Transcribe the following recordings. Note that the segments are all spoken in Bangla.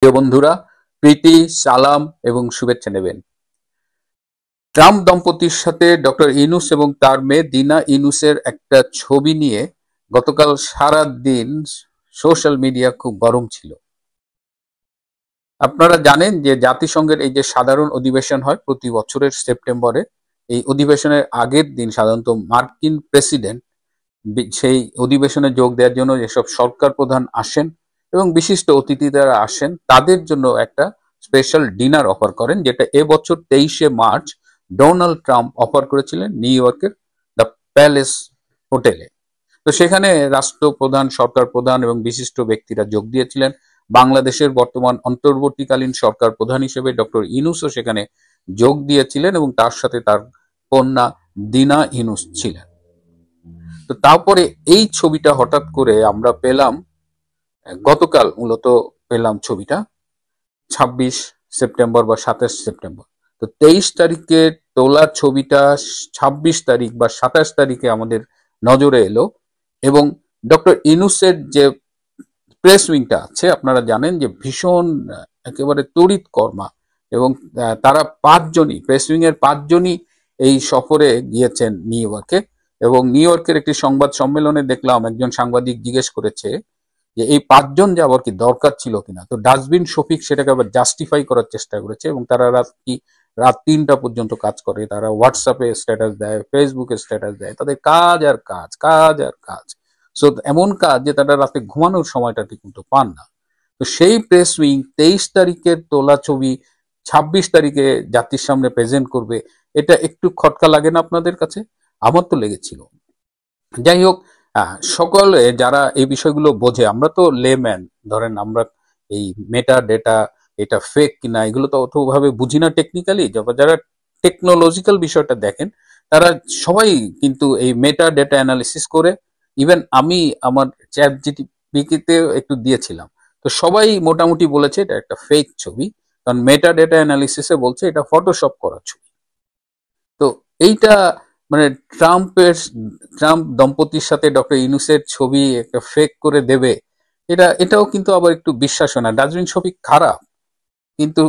প্রিয় বন্ধুরা, প্রীতি, সালাম এবং শুভেচ্ছা নেবেন। ট্রাম্প দম্পতির সাথে ডক্টর ইউনূস এবং তার মেয়ে দিনা ইউনূসের একটা ছবি নিয়ে গতকাল সারা দিন সোশ্যাল মিডিয়া খুব গরম ছিল। আপনারা জানেন যে জাতিসংঘের এই যে সাধারণ অধিবেশন হয় প্রতি বছরের সেপ্টেম্বরে, এই অধিবেশনের আগের দিন সাধারণত মার্কিন প্রেসিডেন্ট সেই অধিবেশনে যোগ দেওয়ার জন্য যেসব সরকার প্রধান আসেন এবং বিশিষ্ট অতিথিরা আসেন তাদের জন্য একটা স্পেশাল ডিনার অফার করেন, যেটা এবছর 23শে মার্চ ডোনাল্ড ট্রাম্প অফার করেছিলেন নিউ ইয়র্কের দ্য প্যালেস হোটেলে। তো সেখানে রাষ্ট্রপ্রধান, সরকার প্রধান এবং বিশিষ্ট ব্যক্তিরা যোগ দিয়েছিলেন। বাংলাদেশের বর্তমান অন্তর্বর্তীকালীন সরকার প্রধান হিসেবে ডক্টর ইউনূসও সেখানে যোগ দিয়েছিলেন এবং তার সাথে তার কন্যা দিনা ইউনূস ছিলেন। তো তারপরে এই ছবিটা হঠাৎ করে আমরা পেলাম, গতকাল মূলত পেলাম ছবিটা 26 সেপ্টেম্বর বা 27 সেপ্টেম্বর। তো 23 তারিখে তোলা ছবিটা 26 তারিখ বা 27 তারিখে আমাদের নজরে এলো এবং ডক্টর ইউনূসের যে প্রেস উইংটা আছে, আপনারা জানেন যে ভীষণ একেবারে তড়িৎ কর্মা এবং তারা পাঁচজনই, প্রেস উইং এর পাঁচজনই এই সফরে গিয়েছেন নিউ ইয়র্কে। এবং নিউ ইয়র্কের একটি সংবাদ সম্মেলনে দেখলাম একজন সাংবাদিক জিজ্ঞেস করেছে যে এই পাঁচজন যাওয়ার কি দরকার ছিল কিনা। তো ডাস্টবিন শফিক সেটাকে আবার জাস্টিফাই করার চেষ্টা করেছে এবং তারা রাত 3টা পর্যন্ত কাজ করে, তারা হোয়াটসঅ্যাপে স্ট্যাটাস দেয়, ফেসবুকে স্ট্যাটাস দেয়, তাদের কাজ আর কাজ, কাজ আর কাজ। সো এমন কাজ যে তারা রাতে ঘুমানোর সময়টা ঠিক মতো পান না। তো সেই প্রেস উইং 23 তারিখের তোলা ছবি 26 তারিখে জাতির সামনে প্রেজেন্ট করবে, এটা একটু খটকা লাগে না আপনাদের কাছে? আমার তো লেগেছিল। যাই হোক, সকলে যারা এই বিষয়গুলো বোঝে, আমরা তো লেম্যান, ধরেন আমরা এই মেটা ডেটা এটা ফেক কিনা এগুলো তো অতভাবে বুঝি না টেকনিক্যালি। যারা টেকনোলজিক্যাল বিষয়টা দেখেন তারা সবাই কিন্তু এই মেটা ডেটা অ্যানালিসিস করে। ইভেন আমি আমার চ্যাট জিপিটিতে একটু দিয়েছিলাম, তো সবাই মোটামুটি বলেছে এটা একটা ফেক ছবি, কারণ মেটা ডেটা অ্যানালিসিসে বলছে এটা ফটোশপ করা ছবি। তো এইটা মানে ট্রাম্প দম্পতির সাথে ডক্টর ইউনূসের ছবি একটা ফেক করে দেবে, এটাও কিন্তু আবার একটু বিশ্বাস হয় না। ডাস্টবিন শফিক খারাপ, কিন্তু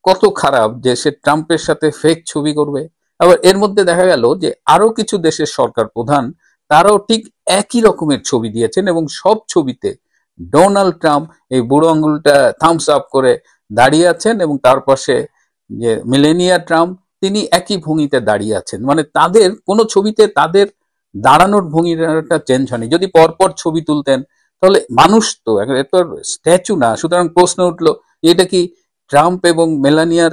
কত খারাপ যে সে ট্রাম্পের সাথে ফেক ছবি করবে। আবার এর মধ্যে দেখা গেল যে আরো কিছু দেশের সরকার প্রধান তারাও ঠিক একই রকমের ছবি দিয়েছেন এবং সব ছবিতে ডোনাল্ড ট্রাম্প এই বুড়ো আঙ্গুলটা থামস আপ করে দাঁড়িয়ে আছেন এবং তার পাশে যে মেলেনিয়া ট্রাম্প তিনি একই ভঙ্গিতে দাঁড়িয়ে আছেন। মানে তাদের কোনো ছবিতে তাদের দাঁড়ানোর ভঙ্গিটা চেঞ্জ হয়নি। যদি পরপর ছবি তুলতেন তাহলে মানুষ তো এত স্ট্যাচু না। সুতরাং প্রশ্ন উঠলো এটা কি ট্রাম্প এবং মেলানিয়ার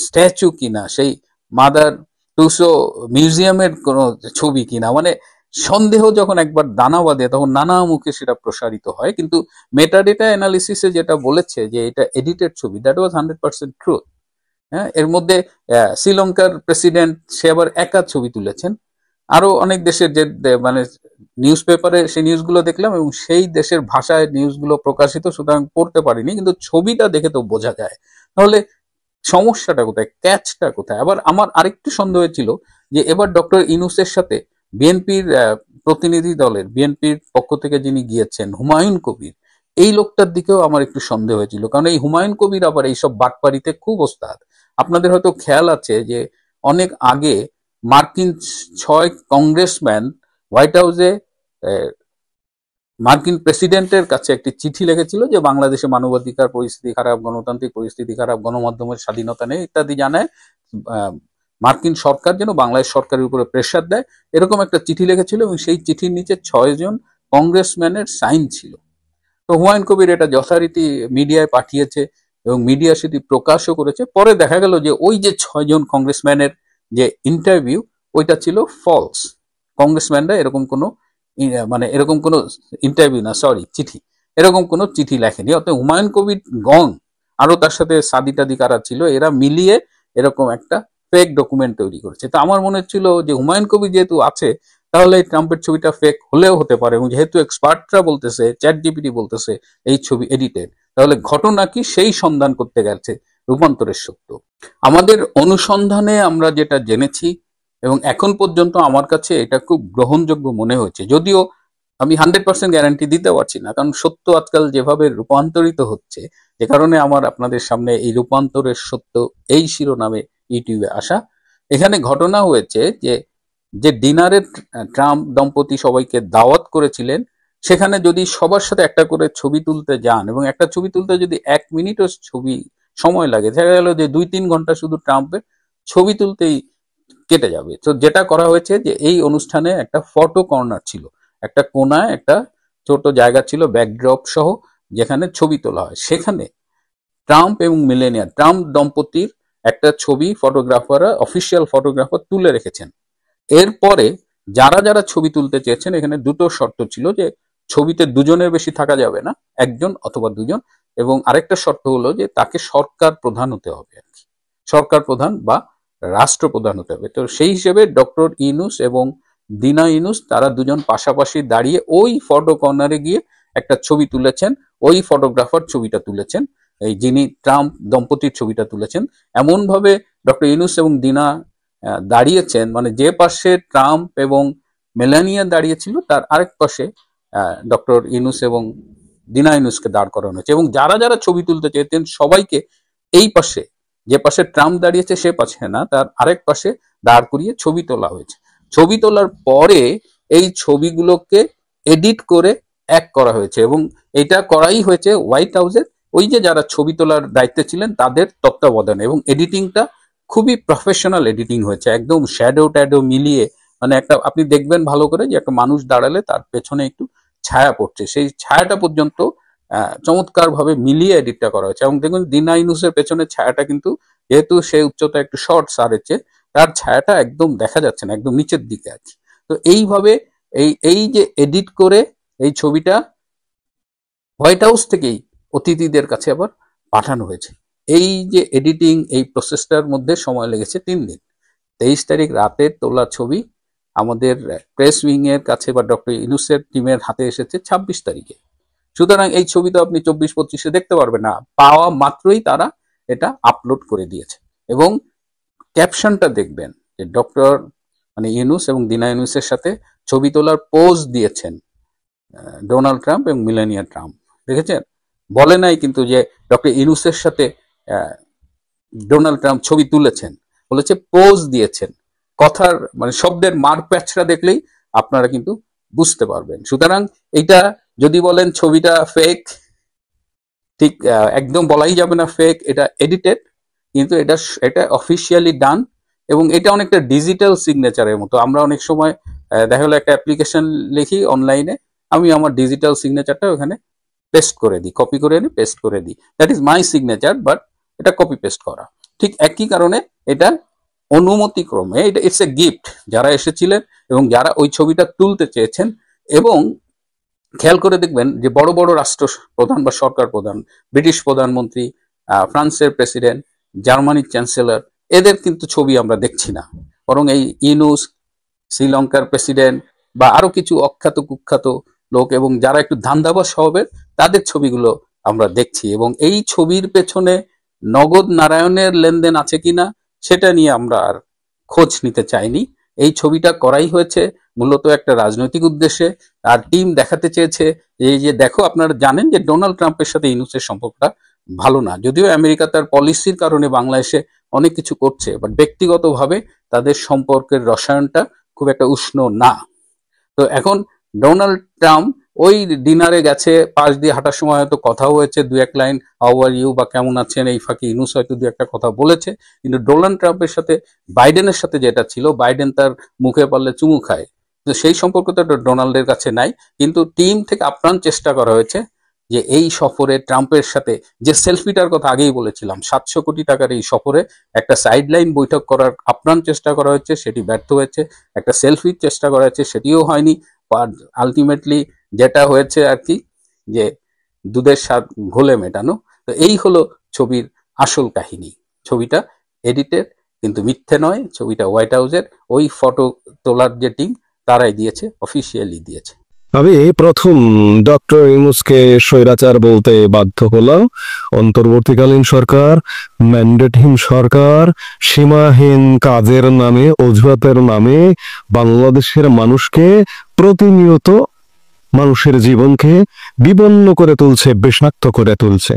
স্ট্যাচু কিনা, সেই মাদার টুসো মিউজিয়ামের কোন ছবি কিনা। মানে সন্দেহ যখন একবার দানা বাঁধে তখন নানা মুখে সেটা প্রসারিত হয়। কিন্তু মেটাডেটা অ্যানালিসিসে যেটা বলেছে যে এটা এডিটেড ছবি, দ্যাট ওয়াজ 100% ট্রুথ। হ্যাঁ, এর মধ্যে শ্রীলঙ্কার প্রেসিডেন্ট সে আবার একা ছবি তুলেছেন। আরো অনেক দেশের যে মানে নিউজ পেপারে সেই নিউজগুলো দেখলাম এবং সেই দেশের ভাষায় নিউজগুলো প্রকাশিত, সুতরাং পড়তে পারিনি, কিন্তু ছবিটা দেখে তো বোঝা যায়। তাহলে সমস্যাটা কোথায়, ক্যাচটা কোথায়? আবার আমার আরেকটু সন্দেহ ছিল যে এবার ডক্টর ইউনূসের সাথে বিএনপির প্রতিনিধি দলের, বিএনপির পক্ষ থেকে যিনি গিয়েছেন হুমায়ুন কবির, এই লোকটার দিকেও আমার একটু সন্দেহ হয়েছিল, কারণ এই হুমায়ুন কবির আবার এইসব বাটপাড়িতে খুব ওস্তাদ। আপনাদের হয়তো খেয়াল আছে যে অনেক আগে মার্কিন 6 কংগ্রেসম্যান হোয়াইট হাউসে মার্কিন প্রেসিডেন্টের কাছে একটি চিঠি লিখেছিল যে বাংলাদেশে মানবাধিকার পরিস্থিতি খারাপ, গণতান্ত্রিক পরিস্থিতি খারাপ, গণমাধ্যমের স্বাধীনতা নেই ইত্যাদি জানায় মার্কিন সরকার যেন বাংলাদেশ সরকারের উপরে প্রেসার দেয়, এরকম একটা চিঠি লিখেছিল এবং সেই চিঠির নিচে 6 জন কংগ্রেসম্যানের সাইন ছিল। তো হুমায়ুন কবির এটা যথারীতি মিডিয়ায় পাঠিয়েছে এবং মিডিয়া সেটি প্রকাশও করেছে। পরে দেখা গেল যে ওই যে 6 জন কংগ্রেসম্যানের যে ইন্টারভিউ ওইটা ছিল ফলস। কংগ্রেসম্যানরা এরকম কোনো মানে এরকম কোনো ইন্টারভিউ না, সরি চিঠি, এরকম কোনো চিঠি লেখেনি। অর্থাৎ হুমায়ুন কবির গং আরো তার সাথে সাদি টাদি কারা ছিল, এরা মিলিয়ে এরকম একটা ফেক ডকুমেন্ট তৈরি করেছে। তো আমার মনে হচ্ছিল যে হুমায়ুন কবির যেহেতু আছে তাহলে ট্রাম্পের ছবিটা ফেক হলেও হতে পারে, এবং যেহেতু এক্সপার্টরা বলতেছে, চ্যাট জিপিটি বলতেছে এই ছবি এডিটেড, তাহলে ঘটনা কি সেই সন্ধান করতে গেছে রূপান্তরের সত্য। আমাদের অনুসন্ধানে আমরা যেটা জেনেছি এবং এখন পর্যন্ত আমার কাছে এটা খুব গ্রহণযোগ্য মনে হয়েছে, যদিও আমি 100% গ্যারান্টি দিতে পারছি না, কারণ সত্য আজকাল যেভাবে রূপান্তরিত হচ্ছে, যে কারণে আমার আপনাদের সামনে এই রূপান্তরের সত্য এই শিরোনামে ইউটিউবে আসা। এখানে ঘটনা হয়েছে যে যে ডিনারে ট্রাম্প দম্পতি সবাইকে দাওয়াত করেছিলেন, সেখানে যদি সবার সাথে একটা করে ছবি তুলতে যান এবং একটা ছবি তুলতে যদি 1 মিনিটও ছবি সময় লাগে, দেখা গেল যে 2-3 ঘন্টা শুধু ট্রাম্পের ছবি তুলতেই কেটে যাবে। তো যেটা করা হয়েছে যে এই অনুষ্ঠানে একটা ফটো কর্নার ছিল, একটা কোনায় একটা ছোট জায়গা ছিল ব্যাকড্রপ সহ, যেখানে ছবি তোলা হয়। সেখানে ট্রাম্প এবং মিলেনিয়া ট্রাম্প দম্পতির একটা ছবি ফটোগ্রাফাররা, অফিসিয়াল ফটোগ্রাফার তুলে রেখেছেন। এরপরে যারা যারা ছবি তুলতে চেয়েছেন, এখানে দুটো শর্ত ছিল, যে ছবিতে দুজনের বেশি থাকা যাবে না, একজন অথবা দুজন, এবং আরেকটা শর্ত হলো যে তাকে সরকার প্রধান হতে হবে আর কি, সরকার প্রধান বা রাষ্ট্রপ্রধান হতে হবে। তো সেই হিসেবে ডক্টর ইউনূস এবং ডিনা ইউনূস তারা দুজন পাশাপাশি দাঁড়িয়ে ওই ফটো কর্নারে গিয়ে একটা ছবি তুলেছেন। ওই ফটোগ্রাফার ছবিটা তুলেছেন, এই যিনি ট্রাম্প দম্পতির ছবিটা তুলেছেন। এমন ভাবে ডক্টর ইউনূস এবং ডিনা দাঁড়িয়েছেন, মানে যে পাশে ট্রাম্প এবং মেলানিয়া দাঁড়িয়েছিল তার আরেক পাশে ডক্টর ইউনূস এবং ডিনা ইউনূসকে দাঁড় করানো হয়েছে, এবং যারা যারা ছবি তুলতে চেয়েছেন সবাইকে এই পাশে, যে পাশে ট্রাম্প দাঁড়িয়েছে সে পাশে না, তার আরেক পাশে দাঁড় করিয়ে ছবি তোলা হয়েছে। ছবি তোলার পরে এই ছবিগুলোকে এডিট করে এক করা হয়েছে, এবং এটা করাই হয়েছে হোয়াইট হাউসের ওই যে যারা ছবি তোলার দায়িত্বে ছিলেন তাদের তত্ত্বাবধানে, এবং এডিটিংটা খুবই প্রফেশনাল এডিটিং হয়েছে, একদম শ্যাডো ট্যাডো মিলিয়ে। মানে একটা আপনি দেখবেন ভালো করে যে একটা মানুষ দাঁড়ালে তার পেছনে একটু ছায়া পড়ছে, সেই ছায়াটা পর্যন্ত চমৎকার ভাবে মিলিয়ে এডিটটা করা হয়েছে। এবং দেখুন ডিনা ইউনূসের পেছনে ছায়াটা কিন্তু, যেহেতু সে উচ্চতা একটু শর্ট সারেছে, তার ছায়াটা একদম দেখা যাচ্ছে না, একদম নিচের দিকে আছে। তো এইভাবে এই যে এডিট করে এই ছবিটা হোয়াইট হাউস থেকেই অতিথিদের কাছে আবার পাঠানো হয়েছে। এই যে এডিটিং, এই প্রসেসটার মধ্যে সময় লেগেছে 3 দিন। 23 তারিখ রাতে তোলা ছবি আমাদের প্রেস উইং এর কাছে বা ডক্টর ইউনূসের টিমের হাতে এসেছে 26 তারিখে। সুতরাং এই ছবি তো আপনি 24-25-এ দেখতে পারবেন না, পাওয়া মাত্রই তারা এটা আপলোড করে দিয়েছে। এবং ক্যাপশনটা দেখবেন যে ডক্টর মানে ইউনূস এবং ডিনা ইউনূসের সাথে ছবি তোলার পোজ দিয়েছেন ডোনাল্ড ট্রাম্প এবং মিলেনিয়া ট্রাম্প। দেখেছেন, বলে নাই কিন্তু যে ডক্টর ইউনূসের সাথে ডোনাল্ড ট্রাম্প ছবি তুলেছেন, বলেছে পোজ দিয়েছেন। কথার মানে শব্দের মারপ্যাচটা দেখলেই আপনারা কিন্তু বুঝতে পারবেন। সুতরাং এটা যদি বলেন ছবিটা ফেক, ঠিক একদম বলাই যাবে না ফেক, এটা এডিটেড, কিন্তু এটা অফিসিয়ালি ডান। এবং এটা অনেকটা ডিজিটাল সিগনেচারের মতো। আমরা অনেক সময় দেখা গেলো একটা অ্যাপ্লিকেশন লিখি অনলাইনে, আমি আমার ডিজিটাল সিগনেচারটা ওখানে পেস্ট করে দিই, কপি করে এনে পেস্ট করে দিই, that is my signature, but এটা কপি পেস্ট করা। ঠিক একই কারণে এটা অনুমতিক্রমে, এটা ইটস এ গিফট যারা এসেছিলেন এবং যারা ওই ছবিটা তুলতে চেয়েছেন। এবং খেয়াল করে দেখবেন যে বড় বড় রাষ্ট্র প্রধান বা সরকার প্রধান, ব্রিটিশ প্রধানমন্ত্রী, ফ্রান্সের প্রেসিডেন্ট, জার্মানির চ্যান্সেলর, এদের কিন্তু ছবি আমরা দেখছি না, বরং এই ইউনূস, শ্রীলঙ্কার প্রেসিডেন্ট বা আরো কিছু অখ্যাত কুখ্যাত লোক এবং যারা একটু ধান্দাবাজ স্বভাবের, তাদের ছবিগুলো আমরা দেখছি। এবং এই ছবির পেছনে নগদ নারায়ণের লেনদেন আছে কিনা সেটা নিয়ে আমরা আর খোঁজ নিতে চাইনি। এই ছবিটা করাই হয়েছে মূলত একটা রাজনৈতিক উদ্দেশ্যে। আর টিম দেখাতে চেয়েছে এই যে দেখো, আপনারা জানেন যে ডোনাল্ড ট্রাম্পের সাথে ইউনূসের সম্পর্কটা ভালো না, যদিও আমেরিকা তার পলিসির কারণে বাংলাদেশে অনেক কিছু করছে, বাট ব্যক্তিগতভাবে তাদের সম্পর্কের রসায়নটা খুব একটা উষ্ণ না। তো এখন ডোনাল্ড ট্রাম্প ওই ডিনারে গেছে, পাশ দিয়ে হাঁটার সময় হয়তো কথা হয়েছে 2-1 লাইন, হাউ আর ইউ বা কেমন আছেন, এই ফাঁকে ইউনূস হয়তো 2-একটা কথা বলেছে। কিন্তু ডোনাল্ড ট্রাম্পের সাথে বাইডেনের সাথে যেটা ছিল, বাইডেন তার মুখে পারলে চুমু খায়, তো সেই সম্পর্কটা ডোনাল্ডের কাছে নাই। কিন্তু টিম থেকে আপ্রাণ চেষ্টা করা হয়েছে যে এই সফরে ট্রাম্পের সাথে, যে সেলফিটার কথা আগেই বলেছিলাম, 700 কোটি টাকার এই সফরে একটা সাইডলাইন বৈঠক করার আপ্রাণ চেষ্টা করা হয়েছে, সেটি ব্যর্থ হয়েছে। একটা সেলফির চেষ্টা করা হয়েছে, সেটিও হয়নি। আলটিমেটলি যেটা হয়েছে আর কি, যে দুধের স্বাদ ঘোলে মেটানো। তো এই হলো ছবির আসল কাহিনী। ছবিটা এডিটেড কিন্তু মিথ্যে নয়, ছবিটা হোয়াইট হাউসের ওই ফটো তোলার যে টিম তারাই দিয়েছে, অফিসিয়ালি দিয়েছে। আমি প্রথম ডক্টর ইউনূসকে স্বৈরাচার বলতে বাধ্য হলাম। অন্তর্বর্তীকালীন সরকার, ম্যান্ডেটহীন সরকার, সীমাহীন কাজের নামে, অজুহাতের নামে বাংলাদেশের মানুষকে প্রতিনিয়ত মানুষের জীবনকে বিপন্ন করে তুলছে, বিষাক্ত করে তুলছে।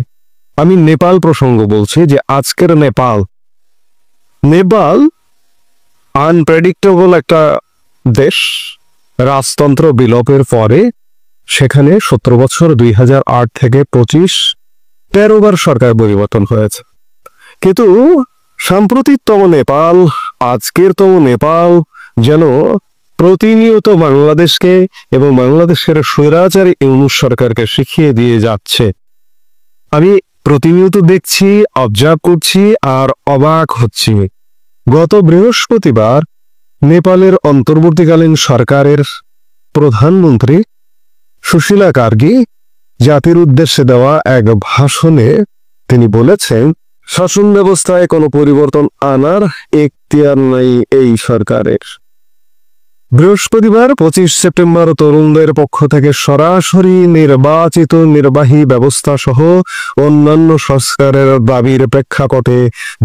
আমি নেপাল প্রসঙ্গ বলছি যে আজকের নেপাল আনপ্রেডিক্টেবল একটা দেশ। রাজতন্ত্র বিলোপের পরে সেখানে 17 বছর 2008 থেকে 13 বার সরকার পরিবর্তন হয়েছে। কিন্তু সাম্প্রতিকতম নেপাল, আজকেরতম নেপাল যেন প্রতিনিয়ত বাংলাদেশকে এবং বাংলাদেশের স্বৈরাচারী ইউনূস সরকারকে শিখিয়ে দিয়ে যাচ্ছে। আমি প্রতিনিয়ত দেখছি, অবজার্ভ করছি আর অবাক হচ্ছি। গত বৃহস্পতিবার নেপালের অন্তর্বর্তীকালীন সরকারের প্রধানমন্ত্রী সুশীলা কার্কি জাতির উদ্দেশ্যে দেওয়া এক ভাষণে তিনি বলেছেন, শাসন ব্যবস্থায় কোনো পরিবর্তন আনার এখতিয়ার নাই এই সরকারের। বৃহস্পতিবার 25 সেপ্টেম্বর তরুণদের পক্ষ থেকে সরাসরি নির্বাচিত নির্বাহী ব্যবস্থা সহ অন্যান্য সংস্কারের দাবির প্রেক্ষাপটে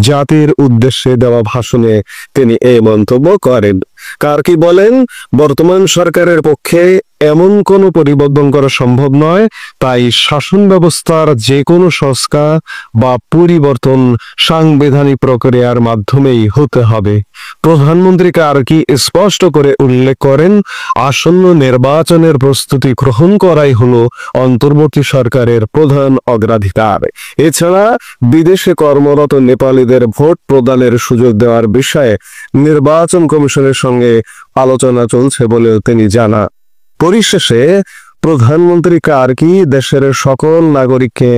জাতির উদ্দেশ্যে দেওয়া ভাষণে তিনি এই মন্তব্য করেন। কার্কি বলেন, বর্তমান সরকারের পক্ষে এমন কোনো পরিবর্তন করা সম্ভব নয়, তাই শাসন ব্যবস্থার যে কোনো সংস্কার বা পরিবর্তন সাংবিধানিক প্রক্রিয়ার মাধ্যমেই হতে হবে। প্রধানমন্ত্রী কার্কি স্পষ্ট করে উল্লেখ করেন, আসন্ন নির্বাচনের প্রস্তুতি গ্রহণ করাই হলো অন্তর্বর্তী সরকারের প্রধান অগ্রাধিকার। এছাড়া বিদেশে কর্মরত নেপালিদের ভোট প্রদানের সুযোগ দেওয়ার বিষয়ে নির্বাচন কমিশনের সঙ্গে আলোচনা চলছে বলেও তিনি জানান। পরিশেষে প্রধানমন্ত্রী কার্কি দেশের সকল নাগরিককে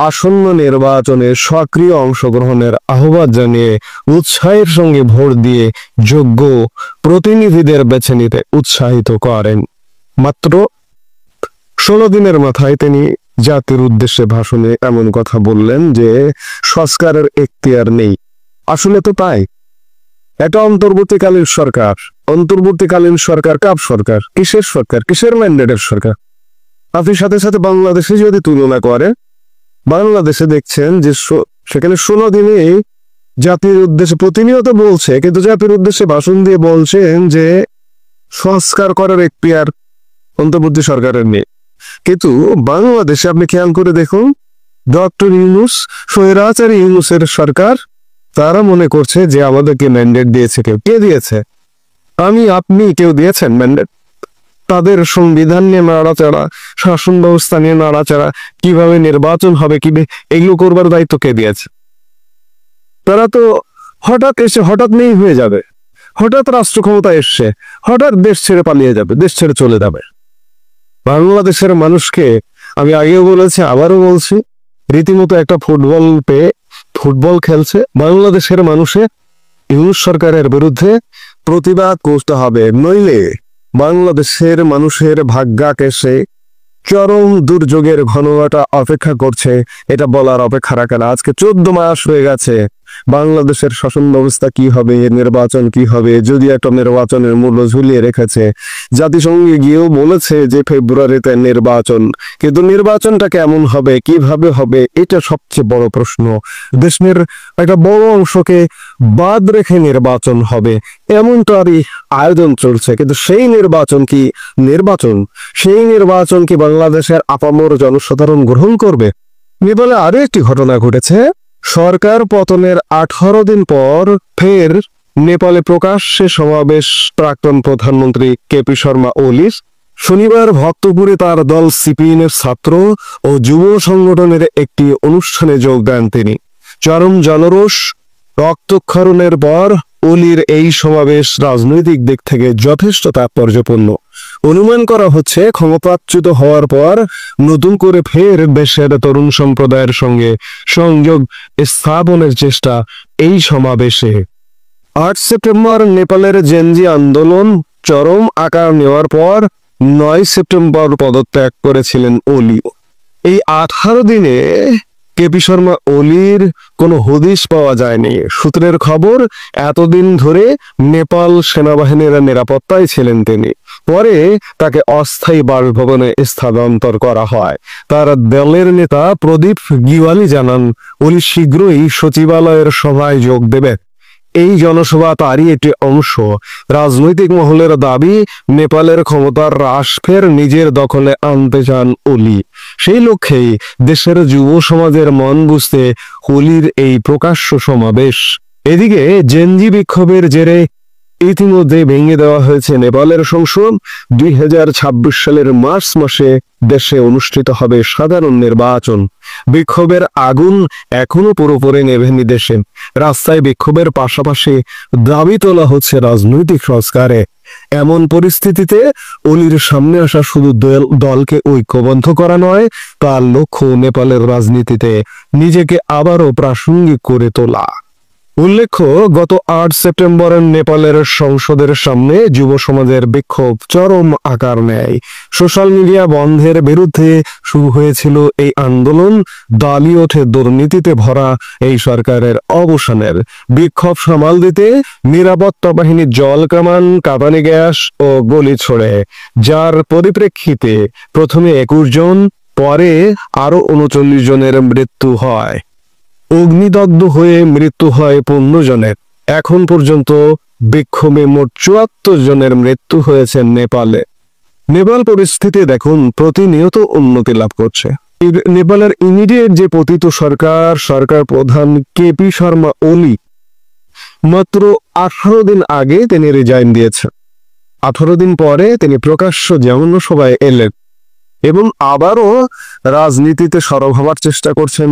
আসন্ন নির্বাচনে সক্রিয় অংশগ্রহণের আহ্বান জানিয়ে উৎসাহের সঙ্গে ভোট দিয়ে যোগ্য প্রতিনিধিদের বেছে নিতে উৎসাহিত করেন। মাত্র 16 দিনের মাথায় তিনি জাতির উদ্দেশ্যে ভাষণে এমন কথা বললেন যে সংস্কারের এখতিয়ার নেই। আসলে তো তাই। এটা অন্তর্বর্তীকালীন সরকার। অন্তর্বর্তীকালীন সরকার কার সরকার? কিসের সরকার? কিসের ম্যান্ডেটের সরকার? আপনি সাথে সাথে বাংলাদেশে যদি তুলনা করেন, বাংলাদেশে দেখছেন যে সেখানে 16 দিনে জাতির উদ্দেশ্যে প্রতিনিয়ত বলছে, কিন্তু জাতির উদ্দেশ্যে ভাষণ দিয়ে বলছেন যে সংস্কার করার এখতিয়ার অন্তর্বর্তী সরকারের নেই। কিন্তু বাংলাদেশে আপনি খেয়াল করে দেখুন, ডক্টর ইউনূস, স্বৈরাচারী ইউনূসের সরকার, তারা মনে করছে যে আমাদেরকে ম্যান্ডেট দিয়েছে। কে দিয়েছে? আপনি কেউ দিয়েছেন ম্যান্ডেট? তাদের সংবিধান নিয়ে নাড়াচাড়া, শাসন ব্যবস্থা নিয়ে নাড়াচাড়া, কিভাবে নির্বাচন হবে, এগুলো করবার দায়িত্ব কে দিয়েছে? তারা তো হঠাৎ এসে হঠাৎ নেই হয়ে যাবে, হঠাৎ রাষ্ট্র ক্ষমতা এসছে, হঠাৎ দেশ ছেড়ে পালিয়ে যাবে, দেশ ছেড়ে চলে যাবে। বাংলাদেশের মানুষকে আমি আগেও বলেছি, আবারও বলছি, রীতিমতো একটা ফুটবল খেলছে। বাংলাদেশের মানুষের ইউনূস সরকারের বিরুদ্ধে প্রতিবাদ করতে হবে, নইলে বাংলাদেশের মানুষের ভাগ্যাকাশে চরম দুর্যোগের ঘনঘটা অপেক্ষা করছে। এটা বলার অপেক্ষা রাখে না। আজকে 14 মাস হয়ে গেছে। বাংলাদেশের শাসন ব্যবস্থা কি হবে, নির্বাচন কি হবে, যদি একটা নির্বাচনের মূল্য ঝুলিয়ে রেখেছে। জাতিসংঘে গিয়েও বলেছে যে ফেব্রুয়ারিতে নির্বাচন, কিন্তু নির্বাচনটা কেমন হবে, কিভাবে হবে, এটা সবচেয়ে বড় প্রশ্ন। দেশের একটা বড় অংশকে বাদ রেখে নির্বাচন হবে এমনটারই আয়োজন চলছে, কিন্তু সেই নির্বাচন কি বাংলাদেশের আপামর জনসাধারণ গ্রহণ করবে? নেপালে আরো একটি ঘটনা ঘটেছে। সরকার পতনের 18 দিন পর ফের নেপালে প্রকাশ্যে সমাবেশ প্রাক্তন প্রধানমন্ত্রী কেপি শর্মা ওলির। শনিবার ভক্তপুরে তার দল সিপিএনের ছাত্র ও যুব সংগঠনের একটি অনুষ্ঠানে যোগ দেন তিনি। চরম জনরোষ, রক্তক্ষরণের পর ওলির এই সমাবেশ রাজনৈতিক দিক থেকে যথেষ্ট তাৎপর্যপূর্ণ। অনুমান করা হচ্ছে ক্ষমতাচ্যুত হওয়ার পর নতুন করে ফের দেশের তরুণ সম্প্রদায়ের সঙ্গে সংযোগ স্থাপনের চেষ্টা এই সমাবেশে। 8 সেপ্টেম্বর নেপালের জেনজি আন্দোলন চরম আকার নেওয়ার পর 9 সেপ্টেম্বর পদত্যাগ করেছিলেন ওলি। এই 18 দিনে কেপি শর্মা ওলির কোনো হদিশ পাওয়া যায়নি। সূত্রের খবর, এতদিন ধরে নেপাল সেনাবাহিনীর নিরাপত্তায় ছিলেন তিনি। পরে তাকে অস্থায়ী বাসভবনে স্থানান্তর করা হয়। তার দলের নেতা প্রদীপ গিওয়ালি জানান, ওলি শীঘ্রই সচিবালয়ের সভায় যোগ দেবে। এই জনসভা তারই একটি অংশ। রাজনৈতিক মহলের দাবি, নেপালের ক্ষমতার হ্রাস ফের নিজের দখলে আনতে চান ওলি। সেই লক্ষ্যেই দেশের যুব সমাজের মন বুঝতে হোলির এই প্রকাশ্য সমাবেশ। এদিকে জেনজি বিক্ষোভের জেরে ইতিমধ্যে ভেঙে দেওয়া হয়েছে নেপালের সংসদ। 2026 সালের মার্চ মাসে দেশে অনুষ্ঠিত হবে সাধারণ নির্বাচন। বিক্ষোভের আগুন এখনো পুরোপুরি নেভেনি দেশে। রাস্তায় বিক্ষোভের পাশাপাশি দাবি তোলা হচ্ছে রাজনৈতিক সংস্কারে। এমন পরিস্থিতিতে অলির সামনে আসা শুধু দলকে ঐক্যবদ্ধ করা নয়, তার লক্ষ্য নেপালের রাজনীতিতে নিজেকে আবারও প্রাসঙ্গিক করে তোলা। উল্লেখ্য, গত 8 সেপ্টেম্বর নেপালের সংসদের সামনে যুব সমাজের বিক্ষোভ চরম আকার নেয়। সোশ্যাল মিডিয়া বন্ধের বিরুদ্ধে শুরু হয়েছিল এই আন্দোলন। দাবি ওঠে দুর্নীতিতে ভরা এই সরকারের অবসানের। বিক্ষোভ সামাল দিতে নিরাপত্তা বাহিনী জল কামান, কাঁদানে গ্যাস ও গুলি ছোড়ে, যার পরিপ্রেক্ষিতে প্রথমে 21 জন, পরে আরো 39 জনের মৃত্যু হয়। অগ্নিদগ্ধ হয়ে মৃত্যু হয় 15 জনের। এখন পর্যন্ত বিক্ষোভে মোট 74 জনের মৃত্যু হয়েছে নেপালে। নেপাল পরিস্থিতি দেখুন প্রতিনিয়ত উন্নতি লাভ করছে। নেপালের ইমিডিয়েট যে পতিত সরকার প্রধান কেপি শর্মা ওলি মাত্র 18 দিন আগে তিনি রিজাইন দিয়েছেন। 18 দিন পরে তিনি প্রকাশ্য জনসভায় এলেন এবং আবারও রাজনীতিতে সরব হওয়ার চেষ্টা করছেন।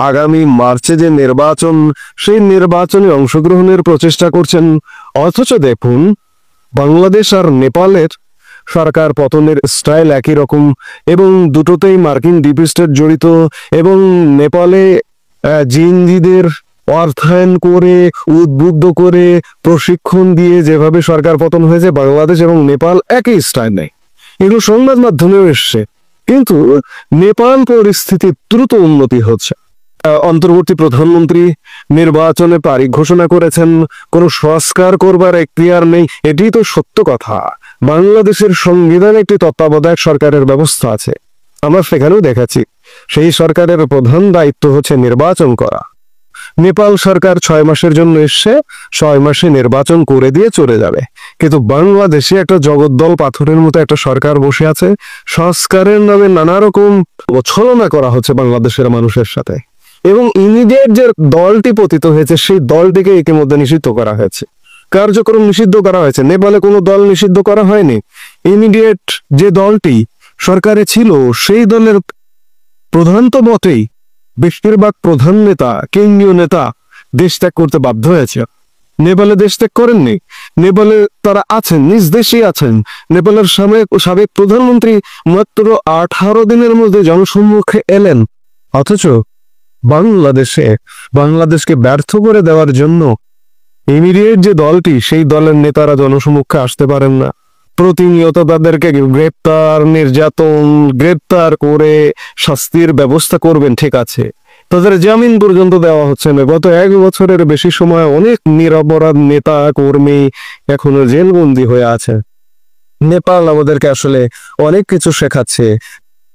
আগামী মার্চে যে নির্বাচন, সেই নির্বাচনে অংশগ্রহণের প্রচেষ্টা করছেন। অথচ দেখুন, বাংলাদেশ আর নেপালের সরকার পতনের স্টাইল একই রকম এবং দুটোতেই মার্কিন ডিপ স্টেট জড়িত। এবং নেপালে জিনজিদের অর্থায়ন করে, উদ্বুদ্ধ করে, প্রশিক্ষণ দিয়ে যেভাবে সরকার পতন হয়েছে, বাংলাদেশ এবং নেপাল একই স্টাইল নেই। এগুলো সংবাদ মাধ্যমেও এসছে। কিন্তু নেপাল পরিস্থিতি দ্রুত উন্নতি হচ্ছে। অন্তর্বর্তী প্রধানমন্ত্রী নির্বাচনে তারিখ ঘোষণা করেছেন, কোনো সংস্কার করবার এখতিয়ার নেই। এটি তো সত্য কথা। বাংলাদেশের সংবিধানে একটি তত্ত্বাবধায়ক সরকারের ব্যবস্থা আছে, আমরা সেখানেও দেখাচ্ছি। সেই সরকারের প্রধান দায়িত্ব হচ্ছে নির্বাচন করা। নেপাল সরকার 6 মাসের জন্য এসে 6 মাসে নির্বাচন করে দিয়ে চলে যাবে। কিন্তু বাংলাদেশে একটা জগদ্দল পাথরের মতো একটা সরকার বসে আছে। সংস্কারের নামে নানা রকম ছলনা করা হচ্ছে বাংলাদেশের মানুষের সাথে। এবং ইমিডিয়েট যে দলটি পতিত হয়েছে, সেই দলটিকে ইতিমধ্যে নিষিদ্ধ করা হয়েছে, কার্যক্রম নিষিদ্ধ করা হয়েছে। নেপালে কোনো দল নিষিদ্ধ করা হয়নি। ইমিডিয়েট যে দলটি সরকারে ছিল, সেই দলের প্রধান তো বটেই, বেশিরভাগ প্রধান নেতা, কেন্দ্রীয় নেতা দেশ ত্যাগ করতে বাধ্য হয়েছে। নেপালে দেশ ত্যাগ করেননি, নেপালে তারা আছেন, নিজ দেশেই আছেন। নেপালের সাবেক প্রধানমন্ত্রী মাত্র 18 দিনের মধ্যে জনসম্মুখে এলেন। অথচ বাংলাদেশকে ব্যর্থ করে দেওয়ার জন্য ইমিডিয়েট যে দলটি, সেই দলের নেতারা জনসম্মুখে আসতে পারেন না। প্রতিনিয়ত তাদেরকে গ্রেপ্তার করে শাস্তির ব্যবস্থা করবেন, ঠিক আছে, তাদের জামিন পর্যন্ত দেওয়া হচ্ছে না। গত 1 বছরের বেশি সময় অনেক নিরপরাধ নেতা কর্মী এখনো জেলবন্দি হয়ে আছে। নেপাল আমাদেরকে আসলে অনেক কিছু শেখাচ্ছে।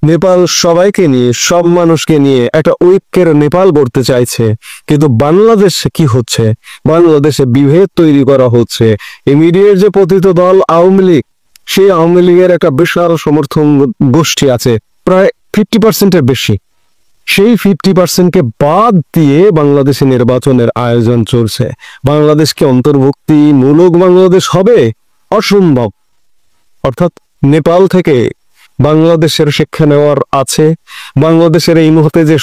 নেপাল সবাইকে নিয়ে, সব মানুষকে নিয়ে একটা ঐক্যের নেপাল গড়তে চাইছে। কিন্তু বাংলাদেশে কি হচ্ছে? বাংলাদেশে বিভেদ তৈরি করা হচ্ছে। ইমিডিয়েট যে পতিত দল আওয়ামী লীগ, সেই আওয়ামী লীগের একটা বিশাল সমর্থন গোষ্ঠী আছে, প্রায় 50%-এর বেশি। সেই 50%-কে বাদ দিয়ে বাংলাদেশে নির্বাচনের আয়োজন চলছে। বাংলাদেশকে অন্তর্ভুক্তিমূলক বাংলাদেশ হবে অসম্ভব। অর্থাৎ নেপাল থেকে বাংলাদেশের শিক্ষা নেওয়ার আছে। বাংলাদেশের এই মুহূর্তে যে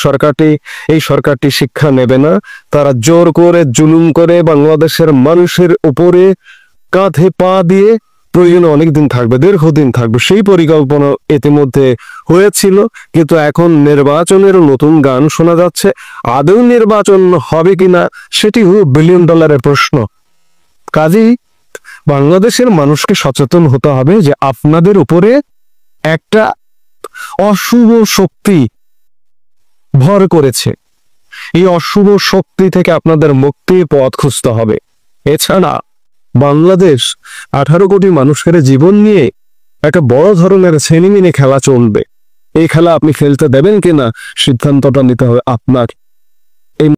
এই সরকারটি শিক্ষা নেবে না। তারা জোর করে, জুলুম করে বাংলাদেশের মানুষের উপরে কাঁধে পা দিয়ে প্রয়োজনে অনেকদিন থাকবে, দীর্ঘদিন থাকবে। সেই পরিকল্পনা ইতিমধ্যে হয়েছিল। কিন্তু এখন নির্বাচনের নতুন গান শোনা যাচ্ছে। আদৌ নির্বাচন হবে কিনা সেটি $1 বিলিয়ন প্রশ্ন। কাজেই বাংলাদেশের মানুষকে সচেতন হতে হবে যে আপনাদের উপরে একটা অশুভ শক্তি ভর করেছে। এই অশুভ শক্তি থেকে আপনাদের মুক্তির পথ খুঁজতে হবে। এছাড়া বাংলাদেশ 18 কোটি মানুষের জীবন নিয়ে একটা বড় ধরনের ছেনিমিনি খেলা চলবে। এই খেলা আপনি খেলতে দেবেন কিনা সিদ্ধান্তটা নিতে হবে আপনাকে।